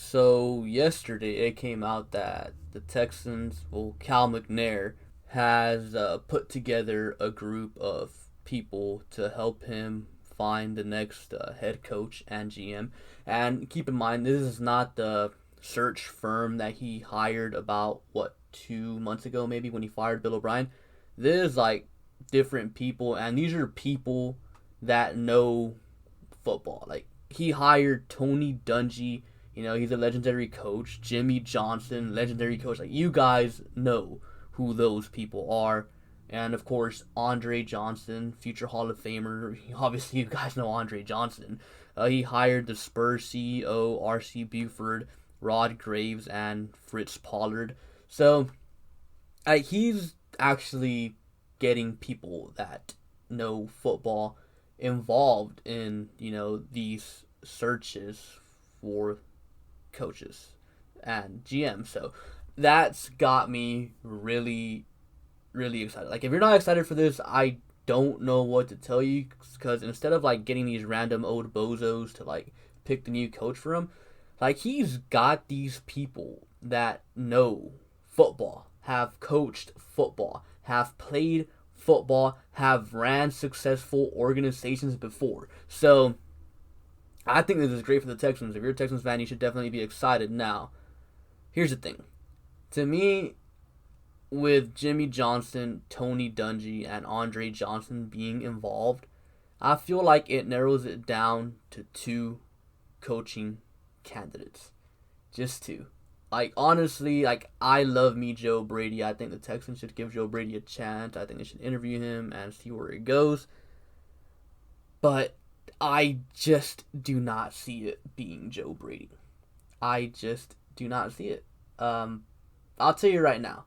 So yesterday it came out that the Texans, Cal McNair has put together a group of people to help him find the next head coach and GM. And keep in mind, this is not the search firm that he hired about 2 months ago, maybe when he fired Bill O'Brien. This is like different people, and these are people that know football. Like he hired Tony Dungy. He's a legendary coach. Jimmy Johnson, legendary coach. Like you guys know who those people are. And of course, Andre Johnson, future Hall of Famer. Obviously, you guys know Andre Johnson. He hired the Spurs CEO, R.C. Buford, Rod Graves, and Fritz Pollard. So, he's actually getting people that know football involved in, these searches for coaches and GM. So that's got me really, really excited. Like, if you're not excited for this, I don't know what to tell you, because instead of like getting these random old bozos to like pick the new coach for him, like he's got these people that know football, have coached football, have played football, have ran successful organizations before. So I think this is great for the Texans. If you're a Texans fan, you should definitely be excited. Now, here's the thing. To me, with Jimmy Johnson, Tony Dungy, and Andre Johnson being involved, I feel like it narrows it down to two coaching candidates. Just two. Like, honestly, like, I love me Joe Brady. I think the Texans should give Joe Brady a chance. I think they should interview him and see where it goes. But I just do not see it being Joe Brady. I just do not see it. I'll tell you right now,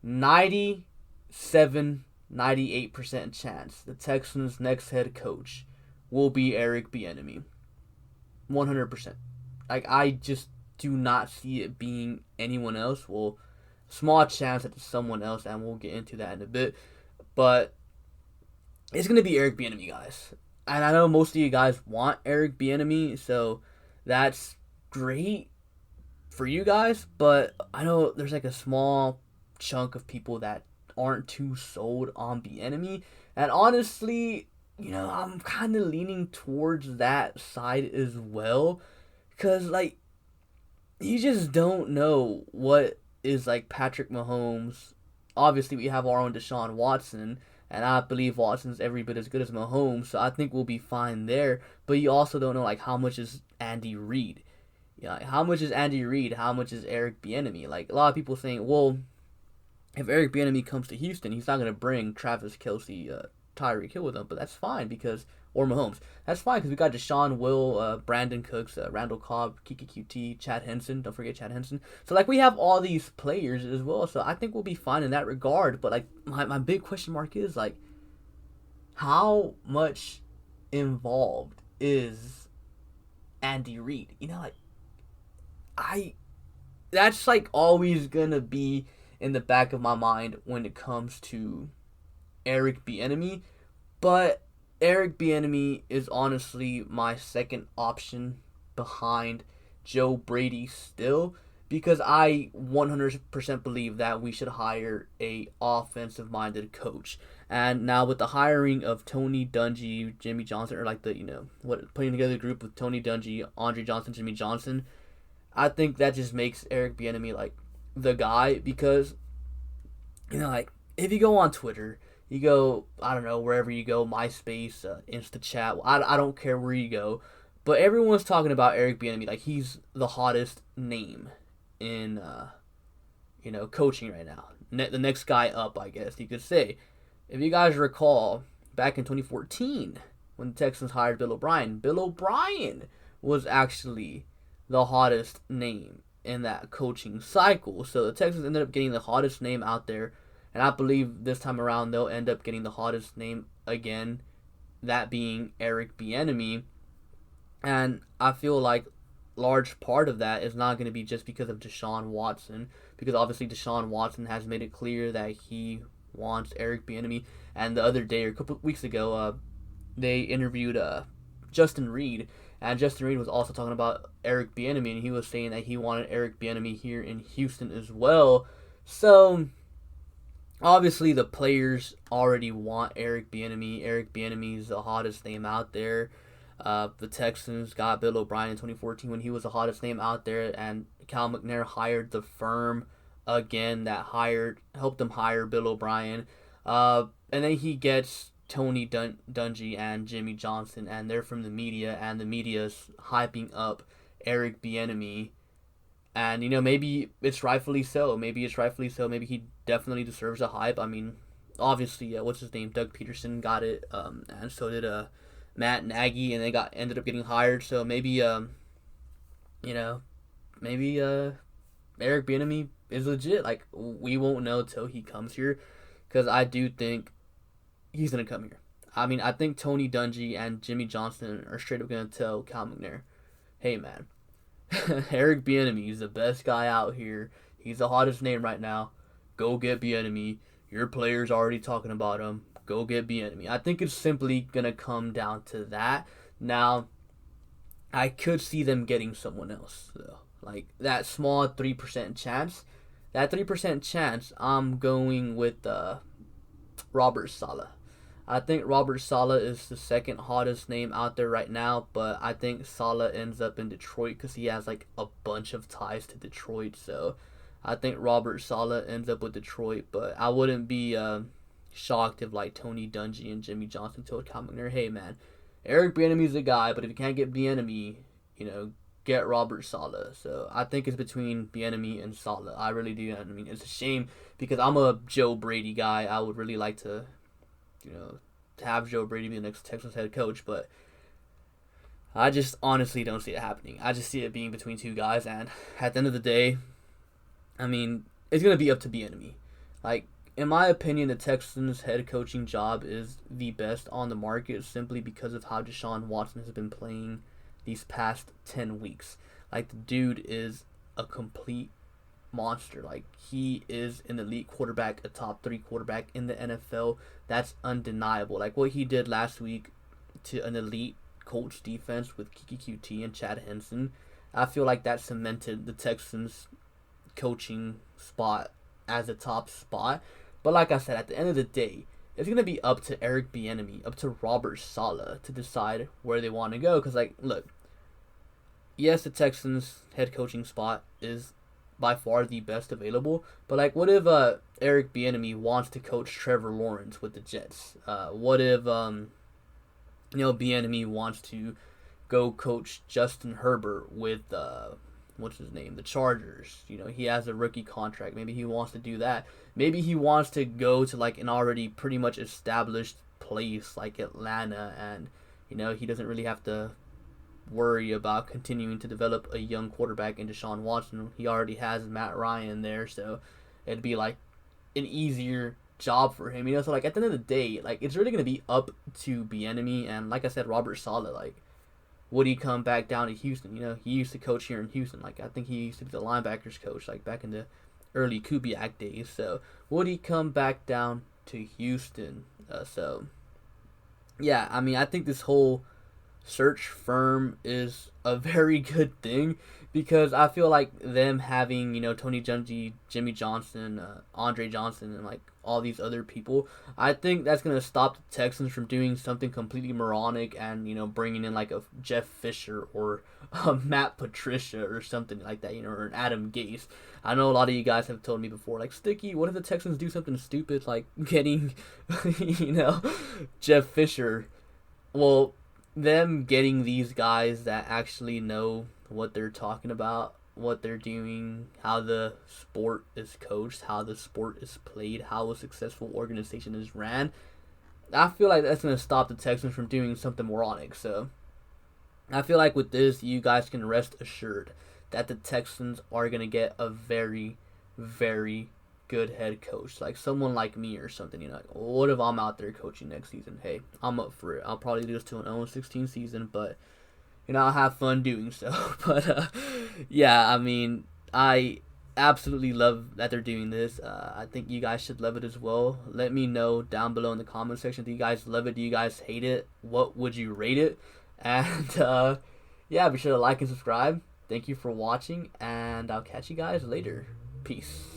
97, 98% chance the Texans' next head coach will be Eric Bieniemy. 100%. Like, I just do not see it being anyone else. Well, small chance that it's someone else, and we'll get into that in a bit. But it's going to be Eric Bieniemy, guys. And I know most of you guys want Eric Bieniemy, so that's great for you guys. But I know there's like a small chunk of people that aren't too sold on Bieniemy. And honestly, I'm kind of leaning towards that side as well. Because, like, you just don't know what is, like, Patrick Mahomes. Obviously, we have our own Deshaun Watson, and I believe Watson's every bit as good as Mahomes, so I think we'll be fine there. But you also don't know, like, how much is Andy Reid? Like, how much is Andy Reid? How much is Eric Bieniemy? Like, a lot of people saying, well, if Eric Bieniemy comes to Houston, he's not going to bring Travis Kelce, Tyreek Hill with him, but that's fine or Mahomes. That's fine because we got Deshaun, Will, Brandon Cooks, Randall Cobb, Kiki QT, Chad Henson. Don't forget Chad Henson. So, like, we have all these players as well. So, I think we'll be fine in that regard. But, like, my big question mark is, like, how much involved is Andy Reid? That's, like, always going to be in the back of my mind when it comes to Eric Bieniemy. But Eric Bieniemy is honestly my second option behind Joe Brady still, because I 100% believe that we should hire a offensive-minded coach. And now with the hiring of Tony Dungy, Jimmy Johnson, or like putting together a group with Tony Dungy, Andre Johnson, Jimmy Johnson, I think that just makes Eric Bieniemy like the guy, because like if you go on Twitter, you go, I don't know, wherever you go, MySpace, InstaChat, I don't care where you go, but everyone's talking about Eric Bieniemy like he's the hottest name in, coaching right now. The next guy up, I guess you could say. If you guys recall, back in 2014, when the Texans hired Bill O'Brien was actually the hottest name in that coaching cycle. So the Texans ended up getting the hottest name out there. And I believe this time around they'll end up getting the hottest name again, that being Eric Bieniemy. And I feel like large part of that is not going to be just because of Deshaun Watson, because obviously Deshaun Watson has made it clear that he wants Eric Bieniemy. And the other day, or a couple of weeks ago, they interviewed Justin Reed, And Justin Reed was also talking about Eric Bieniemy, and he was saying that he wanted Eric Bieniemy here in Houston as well. So obviously the players already want Eric Bieniemy. Eric Bieniemy is the hottest name out there. The Texans got Bill O'Brien in 2014 when he was the hottest name out there, and Cal McNair hired the firm again that helped them hire Bill O'Brien. And then he gets Tony Dungy and Jimmy Johnson, and they're from the media, and the media's hyping up Eric Bieniemy. And, maybe it's rightfully so. Maybe he definitely deserves a hype. I mean, obviously, what's his name? Doug Peterson got it, and so did Matt Nagy, and they ended up getting hired. So maybe, maybe Eric Bieniemy is legit. Like, we won't know till he comes here, because I do think he's gonna come here. I mean, I think Tony Dungy and Jimmy Johnson are straight up gonna tell Cal McNair, "Hey, man, Eric Bieniemy is the best guy out here. He's the hottest name right now. Go get Bieniemy. Your players already talking about him. Go get Bieniemy." I think it's simply gonna come down to that. Now, I could see them getting someone else though. Like that small 3% chance. That 3% chance, I'm going with Robert Saleh. I think Robert Saleh is the second hottest name out there right now, but I think Saleh ends up in Detroit because he has like a bunch of ties to Detroit. So I think Robert Saleh ends up with Detroit, but I wouldn't be shocked if like Tony Dungy and Jimmy Johnson told Cal McNair, "Hey man, Eric Bieniemy's the guy, but if you can't get Bieniemy, get Robert Saleh." So I think it's between Bieniemy and Saleh. I really do. I mean, it's a shame because I'm a Joe Brady guy. I would really like to have Joe Brady be the next Texans head coach, but I just honestly don't see it happening. I just see it being between two guys, and at the end of the day, I mean, it's going to be up to Bieniemy. Like, in my opinion, the Texans head coaching job is the best on the market simply because of how Deshaun Watson has been playing these past 10 weeks. Like, the dude is a complete monster. Like, he is an elite quarterback, a top 3 quarterback in the NFL. That's undeniable. Like, what he did last week to an elite Colts defense with Kiki QT and Chad Henson, I feel like that cemented the Texans coaching spot as a top spot. But like I said, at the end of the day, it's going to be up to Eric Bieniemy, up to Robert Saleh to decide where they want to go. Because, like, look, yes, the Texans head coaching spot is by far the best available. But, like, what if Eric Bieniemy wants to coach Trevor Lawrence with the Jets? What if, Bieniemy wants to go coach Justin Herbert with, what's his name, the Chargers? He has a rookie contract. Maybe he wants to do that. Maybe he wants to go to, like, an already pretty much established place like Atlanta, and, he doesn't really have to worry about continuing to develop a young quarterback in Deshaun Watson. He already has Matt Ryan there, so it'd be like an easier job for him. So like at the end of the day, like it's really gonna be up to Bieniemy, and like I said, Robert Saleh. Like, would he come back down to Houston? He used to coach here in Houston. Like I think he used to be the linebackers coach, like back in the early Kubiak days. So would he come back down to Houston? So yeah, I mean, I think this whole search firm is a very good thing because I feel like them having, Tony Dungy, Jimmy Johnson, Andre Johnson, and like all these other people, I think that's going to stop the Texans from doing something completely moronic and, bringing in like a Jeff Fisher or a Matt Patricia or something like that, or an Adam Gase. I know a lot of you guys have told me before, like, Sticky, what if the Texans do something stupid like getting, Jeff Fisher? Well, them getting these guys that actually know what they're talking about, what they're doing, how the sport is coached, how the sport is played, how a successful organization is ran, I feel like that's going to stop the Texans from doing something moronic. So I feel like with this, you guys can rest assured that the Texans are going to get a very, very good head coach, like someone like me or something. Like, what if I'm out there coaching next season? Hey, I'm up for it. I'll probably do this to an 0-16 season, but I'll have fun doing so. But yeah, I mean, I absolutely love that they're doing this. I think you guys should love it as well. Let me know down below in the comment section. Do you guys love it? Do you guys hate it? What would you rate it? And Yeah, be sure to like and subscribe. Thank you for watching, and I'll catch you guys later. Peace.